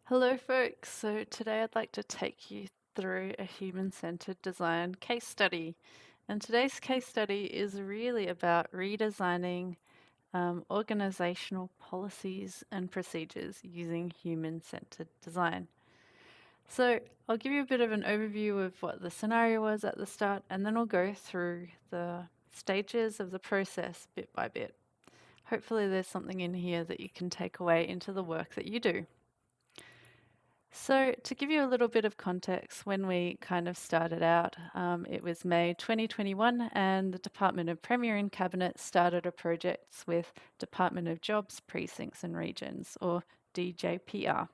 Hello, folks. So, today I'd like to take you through a human centered design case study. And today's case study is really about redesigning organizational policies and procedures using human centered design. So, I'll give you a bit of an overview of what the scenario was at the start, and then we'll go through the stages of the process bit by bit. Hopefully, there's something in here that you can take away into the work that you do. So, to give you a little bit of context, when we kind of started out, it was May 2021, and the Department of Premier and Cabinet started a project with Department of Jobs, Precincts and Regions, or DJPR.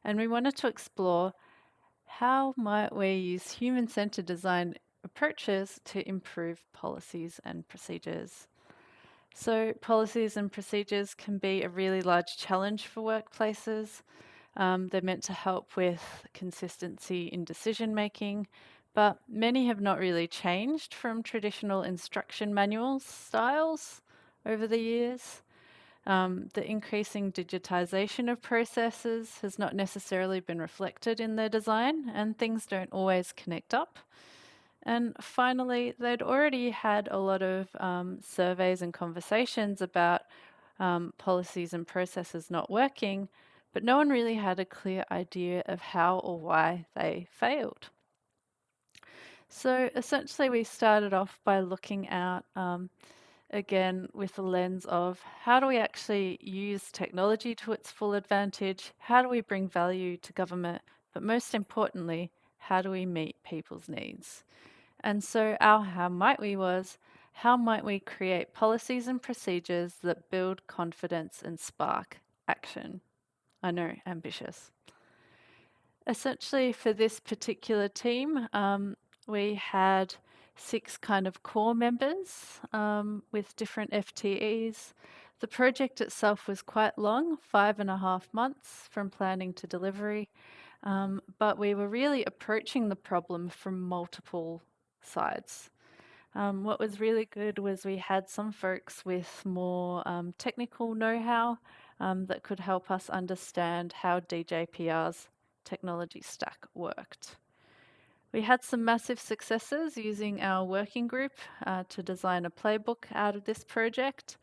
And we wanted to explore how might we use human-centered design approaches to improve policies and procedures. So, policies and procedures can be a really large challenge for workplaces. They're meant to help with consistency in decision making, but many have not really changed from traditional instruction manual styles over the years. The increasing digitization of processes has not necessarily been reflected in their design, and things don't always connect up. And finally, they'd already had a lot of surveys and conversations about policies and processes not working, but no one really had a clear idea of how or why they failed. So essentially, we started off by looking at, again, with the lens of how do we actually use technology to its full advantage? How do we bring value to government? But most importantly, how do we meet people's needs? And so our how might we was, how might we create policies and procedures that build confidence and spark action? I know, ambitious. Essentially, for this particular team, we had 6 kind of core members with different FTEs. The project itself was quite long, 5.5 months from planning to delivery, but we were really approaching the problem from multiple sides. What was really good was we had some folks with more technical know how that could help us understand how DJPR's technology stack worked. We had some massive successes using our working group to design a playbook out of this project.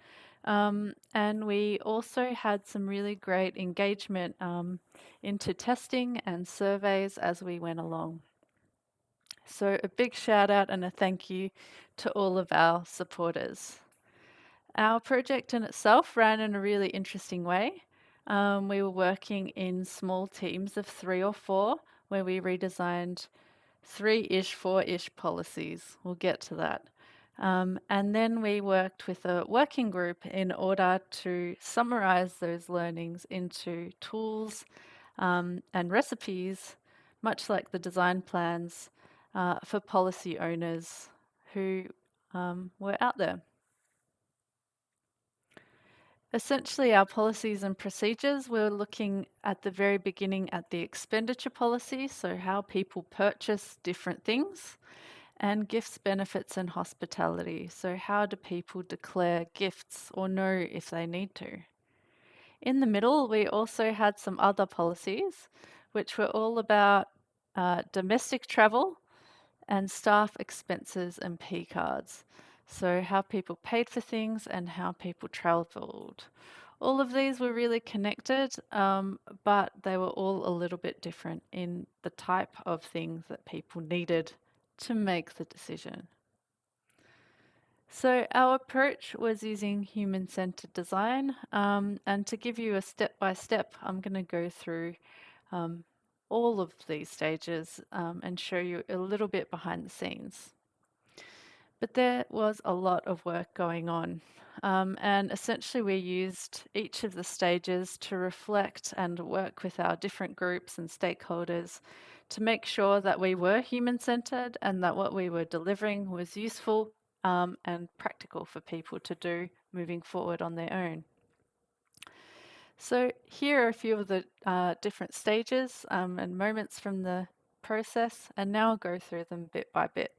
And we also had some really great engagement into testing and surveys as we went along. So, a big shout out and a thank you to all of our supporters. Our project in itself ran in a really interesting way. We were working in small teams of 3 or 4, where we redesigned 3-ish, 4-ish policies. We'll get to that. And then we worked with a working group in order to summarize those learnings into tools and recipes, much like the design plans for policy owners who were out there. Essentially, our policies and procedures, we're looking at the very beginning at the expenditure policy, so how people purchase different things, and gifts, benefits, and hospitality. So, how do people declare gifts or know if they need to? In the middle, we also had some other policies, which were all about domestic travel and staff expenses and P cards. So, how people paid for things and how people travelled. All of these were really connected, but they were all a little bit different in the type of things that people needed to make the decision. So, our approach was using human centered design. And to give you a step by step, I'm going to go through um, all of these stages and show you a little bit behind the scenes. But there was a lot of work going on. And essentially, we used each of the stages to reflect and work with our different groups and stakeholders to make sure that we were human centered and that what we were delivering was useful and practical for people to do moving forward on their own. So, here are a few of the different stages and moments from the process, and now I'll go through them bit by bit.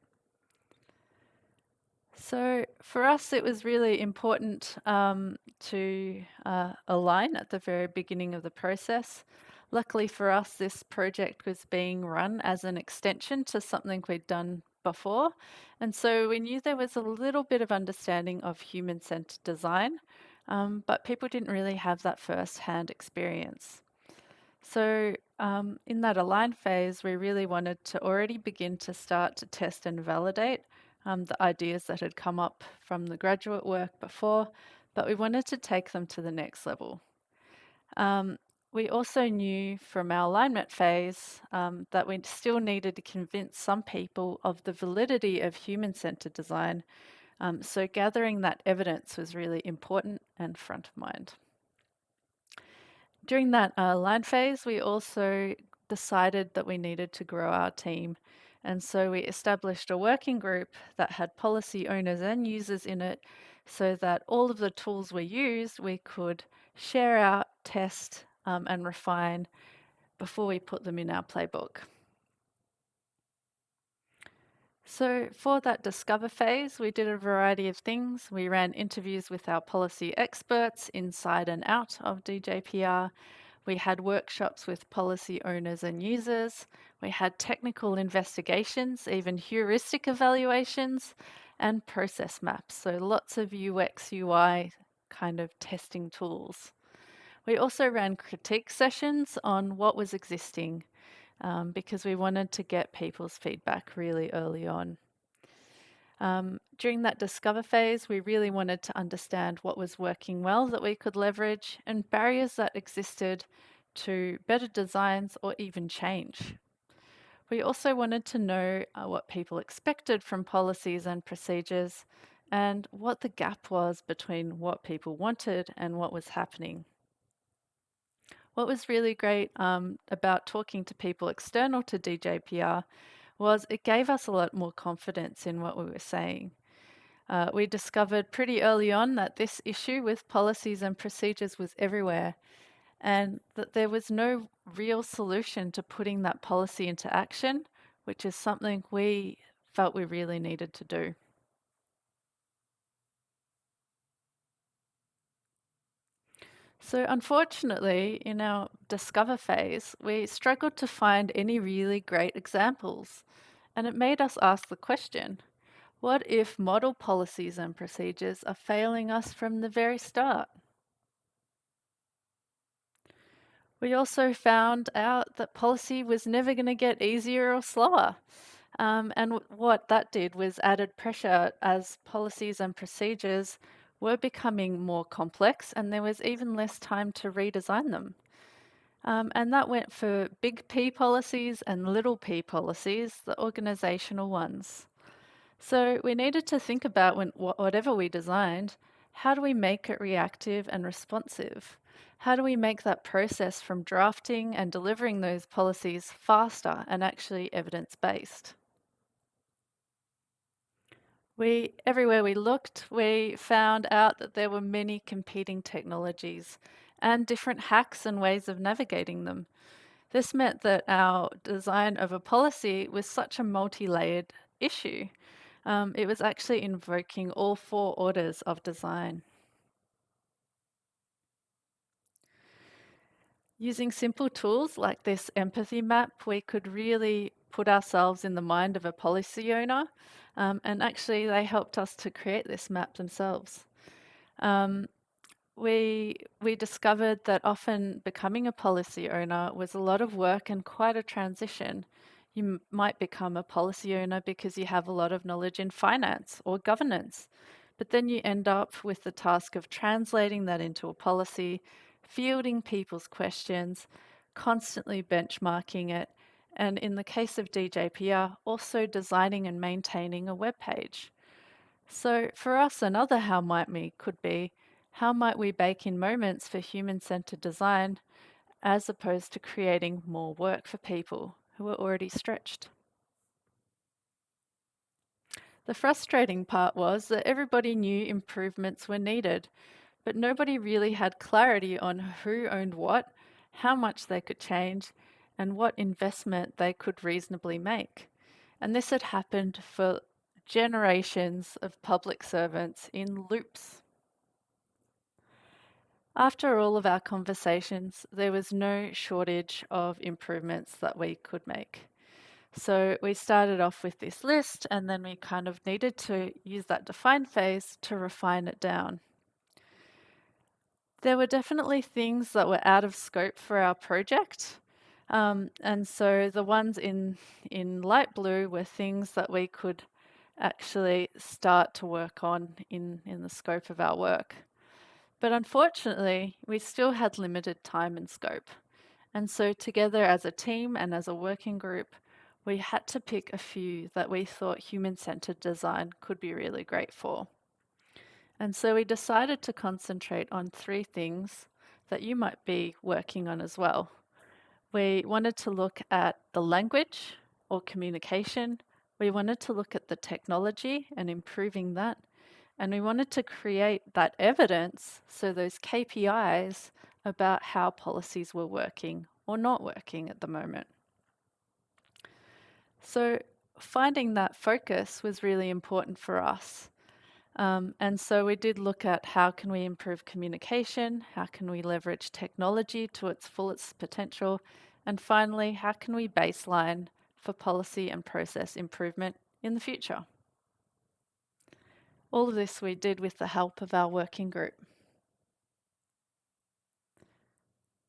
So for us, it was really important to align at the very beginning of the process. Luckily for us, this project was being run as an extension to something we'd done before. And so we knew there was a little bit of understanding of human-centered design, but people didn't really have that first-hand experience. So in that align phase, we really wanted to already begin to start to test and validate the ideas that had come up from the graduate work before, but we wanted to take them to the next level. Um, we also knew from our alignment phase that we still needed to convince some people of the validity of human-centered design. So gathering that evidence was really important and front of mind. During that line phase, we also decided that we needed to grow our team. And so we established a working group that had policy owners and users in it so that all of the tools we used, we could share out, test, and refine before we put them in our playbook. So for that discover phase, we did a variety of things. We ran interviews with our policy experts inside and out of DJPR. We had workshops with policy owners and users. We had technical investigations, even heuristic evaluations, and process maps. So lots of UX, UI kind of testing tools. We also ran critique sessions on what was existing because we wanted to get people's feedback really early on. During that discover phase, we really wanted to understand what was working well that we could leverage and barriers that existed to better designs or even change. We also wanted to know what people expected from policies and procedures and what the gap was between what people wanted and what was happening. What was really great about talking to people external to DJPR was it gave us a lot more confidence in what we were saying. We discovered pretty early on that this issue with policies and procedures was everywhere and that there was no real solution to putting that policy into action, which is something we felt we really needed to do. So, unfortunately, in our discover phase, we struggled to find any really great examples, and it made us ask the question, what if model policies and procedures are failing us from the very start? We also found out that policy was never going to get easier or slower. What that did was added pressure as policies and procedures were becoming more complex and there was even less time to redesign them. And that went for big P policies and little p policies, the organisational ones. So we needed to think about whatever we designed, how do we make it reactive and responsive? How do we make that process from drafting and delivering those policies faster and actually evidence based? Everywhere we looked, we found out that there were many competing technologies and different hacks and ways of navigating them. This meant that our design of a policy was such a multi-layered issue. It was actually invoking all four orders of design. Using simple tools like this empathy map, we could really put ourselves in the mind of a policy owner, and actually they helped us to create this map themselves. Um, we discovered that often becoming a policy owner was a lot of work and quite a transition. You might become a policy owner because you have a lot of knowledge in finance or governance, but then you end up with the task of translating that into a policy, fielding people's questions, constantly benchmarking it, and in the case of DJPR, also designing and maintaining a web page. So for us, another how might we could be, how might we bake in moments for human-centered design as opposed to creating more work for people who are already stretched? The frustrating part was that everybody knew improvements were needed, but nobody really had clarity on who owned what, how much they could change, and what investment they could reasonably make. And this had happened for generations of public servants in loops. After all of our conversations, there was no shortage of improvements that we could make. So we started off with this list, and then we kind of needed to use that define phase to refine it down. There were definitely things that were out of scope for our project. And so the ones in light blue were things that we could actually start to work on in the scope of our work. But unfortunately, we still had limited time and scope. And so, together as a team and as a working group, we had to pick a few that we thought human centered design could be really great for. And so, we decided to concentrate on three things that you might be working on as well. We wanted to look at the language or communication, we wanted to look at the technology and improving that, and we wanted to create that evidence, so those KPIs about how policies were working or not working at the moment. So finding that focus was really important for us. And so we did look at how can we improve communication, how can we leverage technology to its fullest potential, and finally, how can we baseline for policy and process improvement in the future. All of this we did with the help of our working group.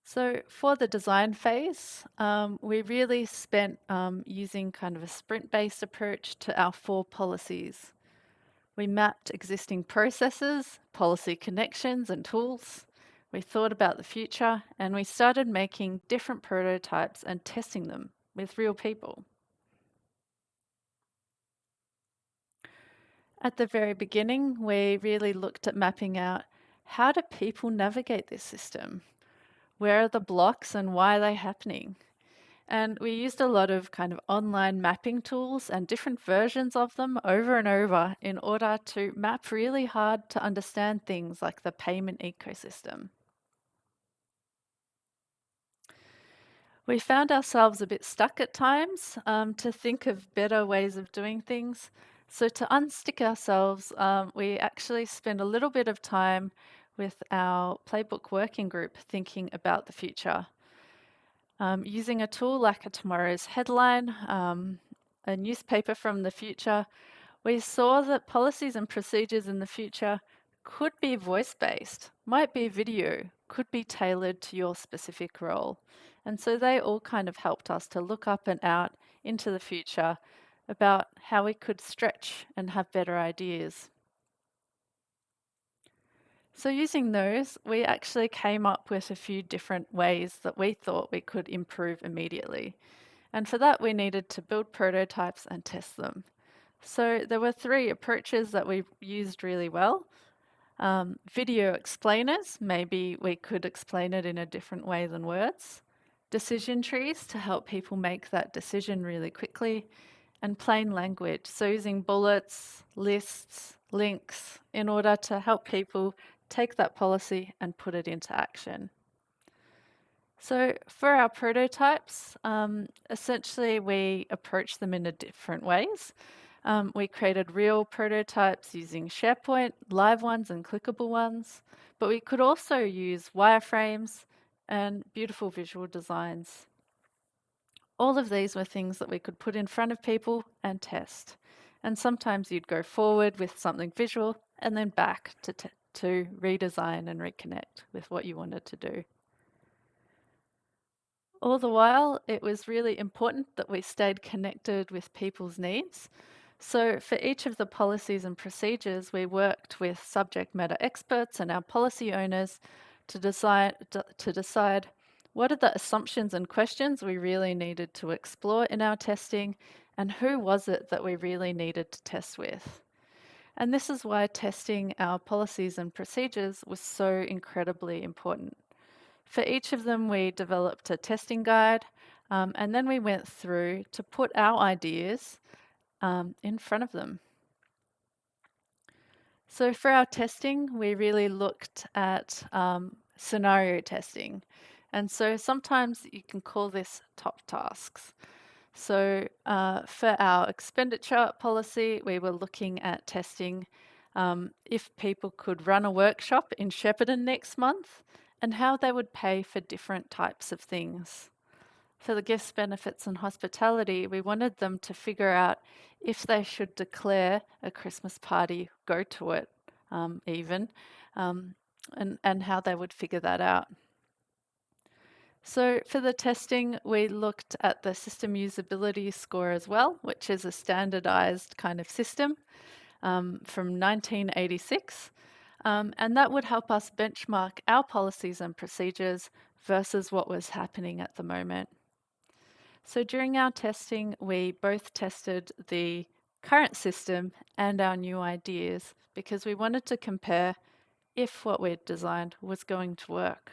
So for the design phase, we really spent using kind of a sprint-based approach to our 4 policies. We mapped existing processes, policy connections and tools. We thought about the future and we started making different prototypes and testing them with real people. At the very beginning, we really looked at mapping out how do people navigate this system? Where are the blocks and why are they happening? And we used a lot of kind of online mapping tools and different versions of them over and over in order to map really hard to understand things like the payment ecosystem. We found ourselves a bit stuck at times to think of better ways of doing things. So, to unstick ourselves, we actually spent a little bit of time with our playbook working group thinking about the future. Using a tool like a tomorrow's headline, a newspaper from the future, we saw that policies and procedures in the future could be voice based, might be video, could be tailored to your specific role. And so they all kind of helped us to look up and out into the future about how we could stretch and have better ideas. So, using those, we actually came up with a few different ways that we thought we could improve immediately. And for that, we needed to build prototypes and test them. So there were 3 approaches that we used really well. Video explainers, maybe we could explain it in a different way than words. Decision trees to help people make that decision really quickly. And plain language, so using bullets, lists, links in order to help people take that policy and put it into action. So for our prototypes, essentially we approach them in a different ways. We created real prototypes using SharePoint, live ones and clickable ones, but we could also use wireframes and beautiful visual designs. All of these were things that we could put in front of people and test. And sometimes you'd go forward with something visual and then back to redesign and reconnect with what you wanted to do. All the while, it was really important that we stayed connected with people's needs. So, for each of the policies and procedures, we worked with subject matter experts and our policy owners to decide what are the assumptions and questions we really needed to explore in our testing, and who was it that we really needed to test with. And this is why testing our policies and procedures was so incredibly important. For each of them, we developed a testing guide, and then we went through to put our ideas in front of them. So, for our testing, we really looked at scenario testing. And so, sometimes you can call this top tasks. So, for our expenditure policy, we were looking at testing if people could run a workshop in Shepparton next month, and how they would pay for different types of things. For the gifts, benefits, and hospitality, we wanted them to figure out if they should declare a Christmas party, go to it even, um, and how they would figure that out. So for the testing, we looked at the system usability score as well, which is a standardized kind of system from 1986. And that would help us benchmark our policies and procedures versus what was happening at the moment. So during our testing, we both tested the current system and our new ideas because we wanted to compare if what we'd designed was going to work.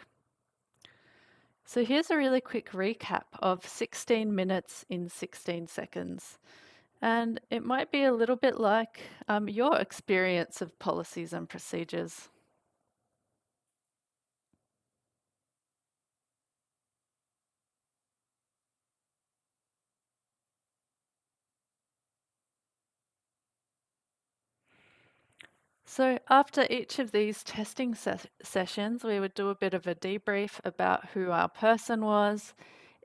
So here's a really quick recap of 16 minutes in 16 seconds. And it might be a little bit like your experience of policies and procedures. So after each of these testing sessions, we would do a bit of a debrief about who our person was,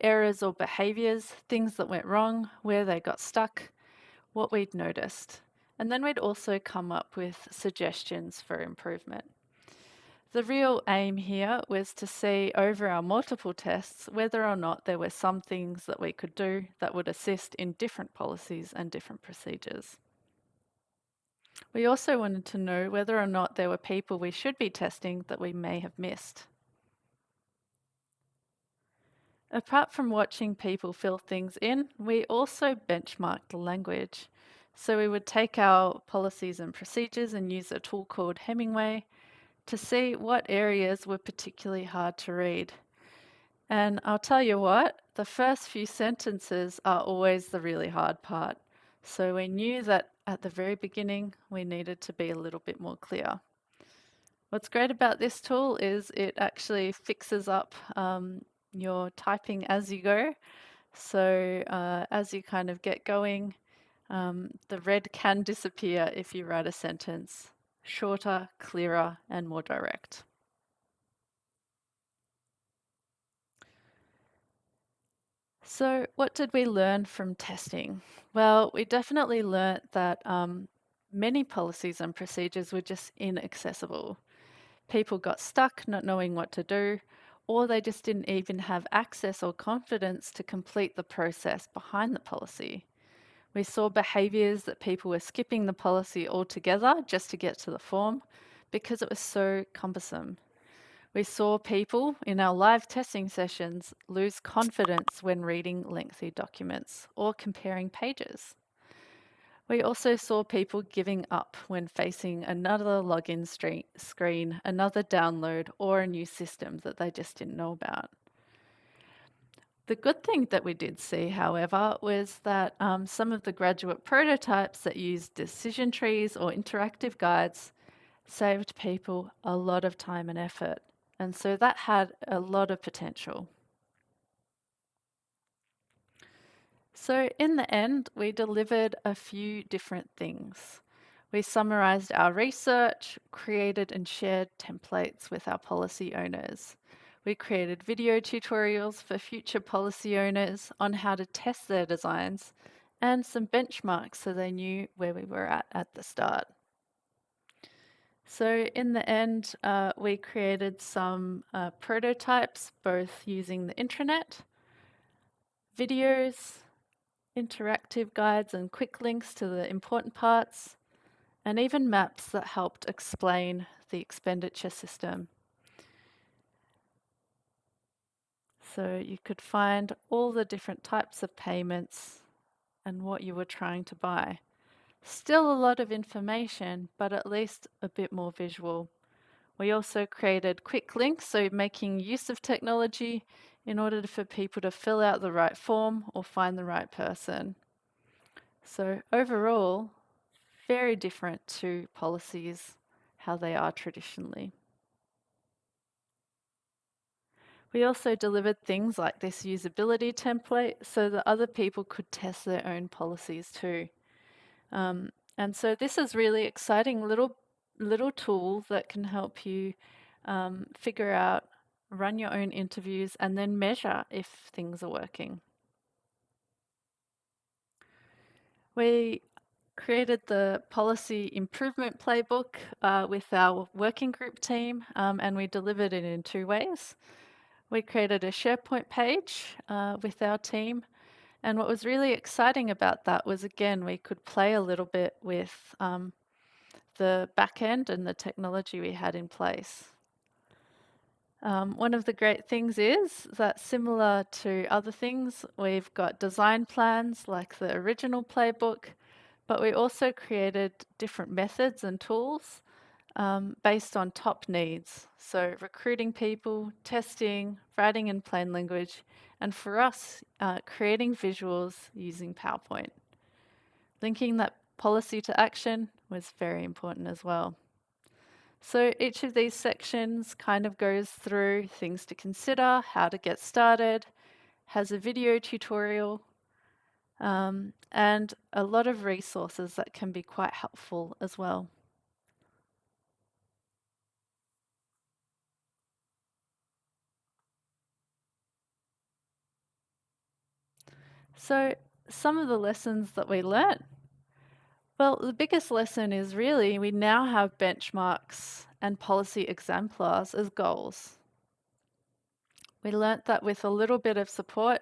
errors or behaviors, things that went wrong, where they got stuck, what we'd noticed. And then we'd also come up with suggestions for improvement. The real aim here was to see over our multiple tests whether or not there were some things that we could do that would assist in different policies and different procedures. We also wanted to know whether or not there were people we should be testing that we may have missed. Apart from watching people fill things in, we also benchmarked the language. So we would take our policies and procedures and use a tool called Hemingway to see what areas were particularly hard to read. And I'll tell you what, the first few sentences are always the really hard part. So we knew that at the very beginning we needed to be a little bit more clear. What's great about this tool is it actually fixes up your typing as you go. So as you kind of get going, the red can disappear if you write a sentence shorter, clearer, and more direct. So, what did we learn from testing? Well, we definitely learnt that many policies and procedures were just inaccessible. People got stuck not knowing what to do, or they just didn't even have access or confidence to complete the process behind the policy. We saw behaviours that people were skipping the policy altogether just to get to the form because it was so cumbersome. We saw people in our live testing sessions lose confidence when reading lengthy documents or comparing pages. We also saw people giving up when facing another login screen, another download, or a new system that they just didn't know about. The good thing that we did see, however, was that some of the graduate prototypes that used decision trees or interactive guides saved people a lot of time and effort. And so that had a lot of potential. So, in the end, we delivered a few different things. We summarized our research, created and shared templates with our policy owners. We created video tutorials for future policy owners on how to test their designs and some benchmarks so they knew where we were at the start. So, in the end, we created some prototypes, both using the intranet, videos, interactive guides, and quick links to the important parts, and even maps that helped explain the expenditure system. So, you could find all the different types of payments and what you were trying to buy. Still a lot of information, but at least a bit more visual. We also created quick links, so making use of technology in order for people to fill out the right form or find the right person. So overall, very different to policies, how they are traditionally. We also delivered things like this usability template so that other people could test their own policies too. And so this is really exciting little little tool that can help you figure out, run your own interviews, and then measure if things are working. We created the policy improvement playbook with our working group team, and we delivered it in two ways. We created a SharePoint page with our team, and what was really exciting about that was, again, we could play a little bit with the back end and the technology we had in place. One of the great things is that, similar to other things, we've got design plans like the original playbook, but we also created different methods and tools based on top needs. So, recruiting people, testing, writing in plain language, and for us, creating visuals using PowerPoint. Linking that policy to action was very important as well. So each of these sections kind of goes through things to consider, how to get started, has a video tutorial, and a lot of resources that can be quite helpful as well. So some of the lessons that we learnt, well, the biggest lesson is really we now have benchmarks and policy exemplars as goals. We learnt that with a little bit of support,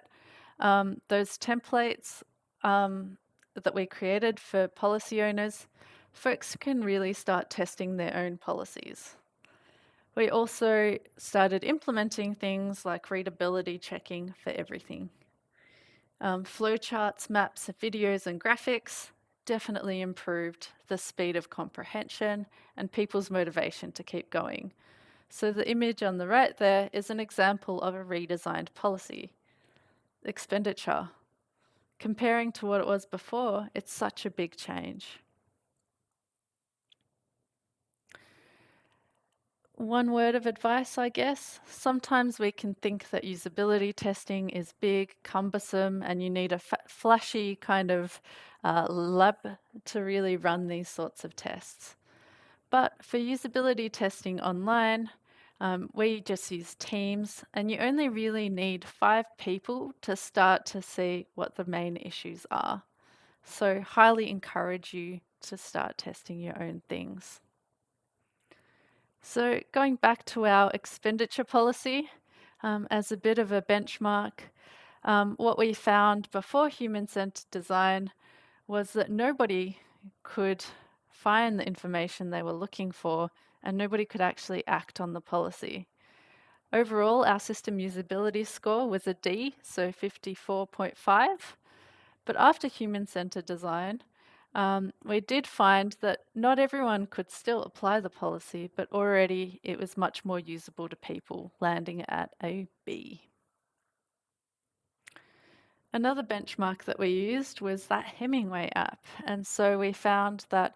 those templates that we created for policy owners, folks can really start testing their own policies. We also started implementing things like readability checking for everything. Flowcharts, maps, videos, and graphics definitely improved the speed of comprehension and people's motivation to keep going. So the image on the right there is an example of a redesigned policy. Expenditure. Comparing to what it was before, it's such a big change. One word of advice, I guess. Sometimes we can think that usability testing is big, cumbersome, and you need a flashy kind of lab to really run these sorts of tests. But for usability testing online, we just use Teams, and you only really need 5 people to start to see what the main issues are. So, highly encourage you to start testing your own things. So, going back to our expenditure policy, as a bit of a benchmark, what we found before human centered design was that nobody could find the information they were looking for, and nobody could actually act on the policy. Overall, our system usability score was a D, so 54.5. But after human centered design, we did find that not everyone could still apply the policy, but already it was much more usable to people, landing at a B. Another benchmark that we used was that Hemingway app. And so we found that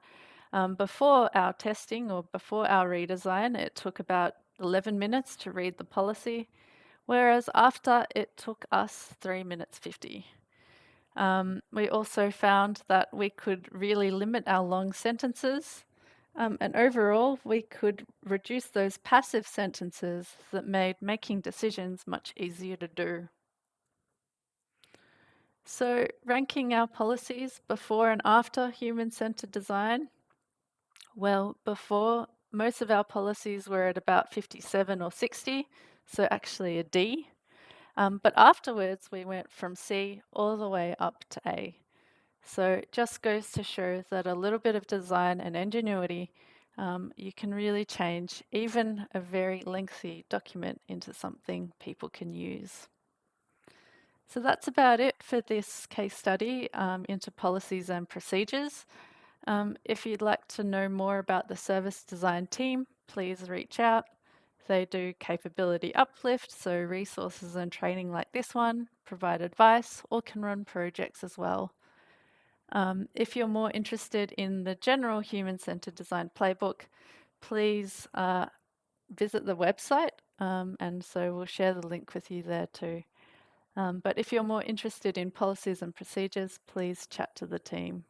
before our testing or before our redesign, it took about 11 minutes to read the policy, whereas after it took us 3 minutes 50. We also found that we could really limit our long sentences, and overall, we could reduce those passive sentences that made making decisions much easier to do. So, ranking our policies before and after human centered design, well, before, most of our policies were at about 57 or 60, so actually a D. But afterwards, we went from C all the way up to A. So it just goes to show that a little bit of design and ingenuity, you can really change even a very lengthy document into something people can use. So that's about it for this case study into policies and procedures. If you'd like to know more about the service design team, please reach out. They do capability uplift, so resources and training like this one, provide advice, or can run projects as well. If you're more interested in the general human-centered design playbook, please visit the website, and so we'll share the link with you there too. But if you're more interested in policies and procedures, please chat to the team.